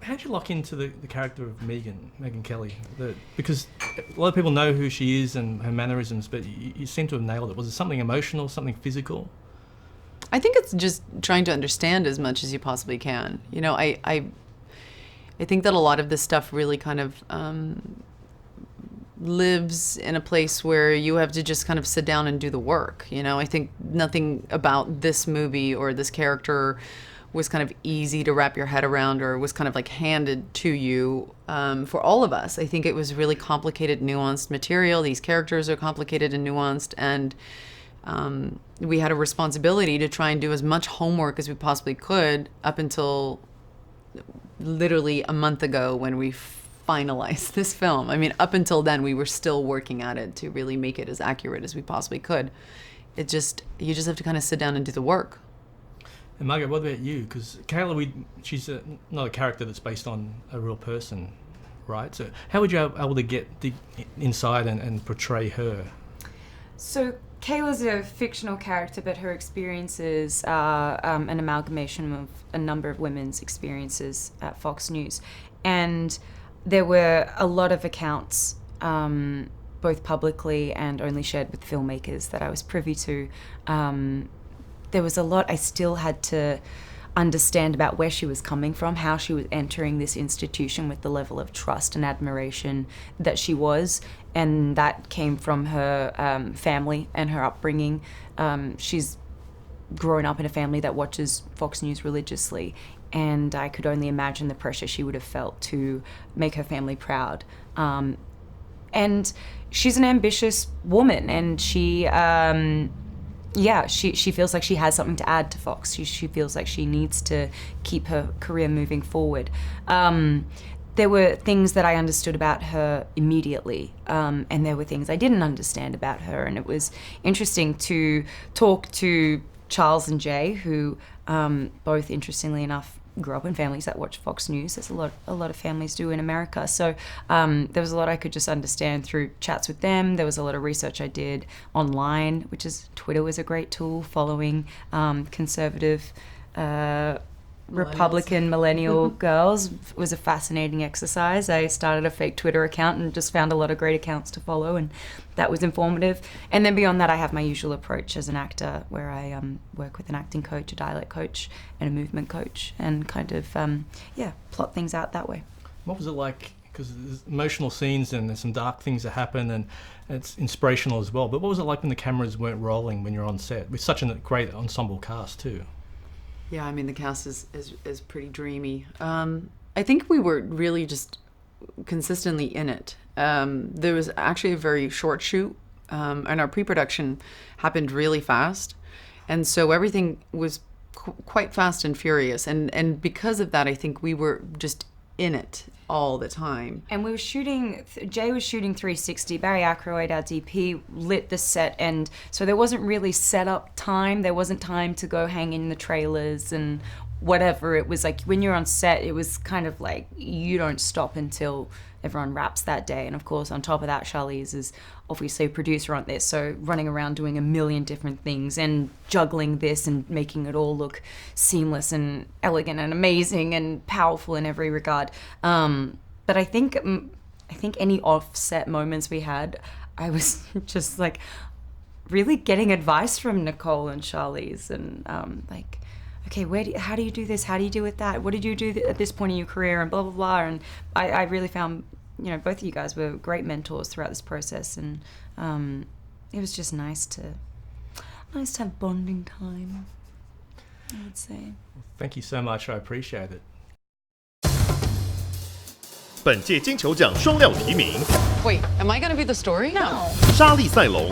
how did you lock into the character of Megyn Kelly? Because a lot of people know who she is and her mannerisms, but you seem to have nailed it. Was it something emotional, something physical? I think it's just trying to understand as much as you possibly can. You know, I think that a lot of this stuff really kind of lives in a place where you have to just kind of sit down and do the work. You know, I think nothing about this movie or this character was kind of easy to wrap your head around or was kind of like handed to you for all of us. I think it was really complicated, nuanced material. These characters are complicated and nuanced, and we had a responsibility to try and do as much homework as we possibly could up until literally a month ago when we finalized this film. I mean, up until then, we were still working at it to really make it as accurate as we possibly could. You just have to kind of sit down and do the work. And Margaret, what about you? Because Kayla, she's not a character that's based on a real person, right? So how would you be able to get inside and portray her? So Kayla's a fictional character, but her experiences are an amalgamation of a number of women's experiences at Fox News. And there were a lot of accounts, both publicly and only shared with filmmakers, that I was privy to. There was a lot I still had to understand about where she was coming from, how she was entering this institution with the level of trust and admiration that she was, and that came from her family and her upbringing. She's grown up in a family that watches Fox News religiously, and I could only imagine the pressure she would have felt to make her family proud. And she's an ambitious woman, and she feels like she has something to add to Fox. She feels like she needs to keep her career moving forward. There were things that I understood about her immediately, and there were things I didn't understand about her. And it was interesting to talk to Charles and Jay, who both, interestingly enough, grew up in families that watch Fox News. There's a lot of families do in America. So there was a lot I could just understand through chats with them. There was a lot of research I did online, which is Twitter was a great tool, following conservative Republican millennial girls was a fascinating exercise. I started a fake Twitter account and just found a lot of great accounts to follow, and that was informative. And then beyond that, I have my usual approach as an actor, where I work with an acting coach, a dialect coach, and a movement coach, and kind of plot things out that way. What was it like? Because there's emotional scenes and there's some dark things that happen, and it's inspirational as well. But what was it like when the cameras weren't rolling when you're on set with such a great ensemble cast too? Yeah, I mean, the cast is pretty dreamy. I think we were really just consistently in it. There was actually a very short shoot, and our pre-production happened really fast. And so everything was quite fast and furious. And because of that, I think we were just in it all the time. And we were shooting, Jay was shooting 360, Barry Ackroyd, our DP, lit the set, and so there wasn't really setup time. There wasn't time to go hang in the trailers and whatever. It was like when you're on set, it was kind of like you don't stop until everyone wraps that day. And of course, on top of that, Charlize is obviously a producer on this, so running around doing a million different things and juggling this and making it all look seamless and elegant and amazing and powerful in every regard. But I think any offset moments we had, I was just like really getting advice from Nicole and Charlize, and like, okay, how do you do this? How do you do with that? What did you do at this point in your career? And blah, blah, blah. And I really found, both of you guys were great mentors throughout this process. And it was just nice to have bonding time, I would say. Thank you so much. I appreciate it. 本届金球奖双料提名 Wait, am I going to be the story? No. 莎莉赛隆、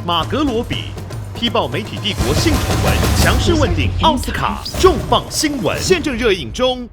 马格罗比。踢爆媒体帝国性丑闻，强势问鼎奥斯卡重磅新闻，现正热映中。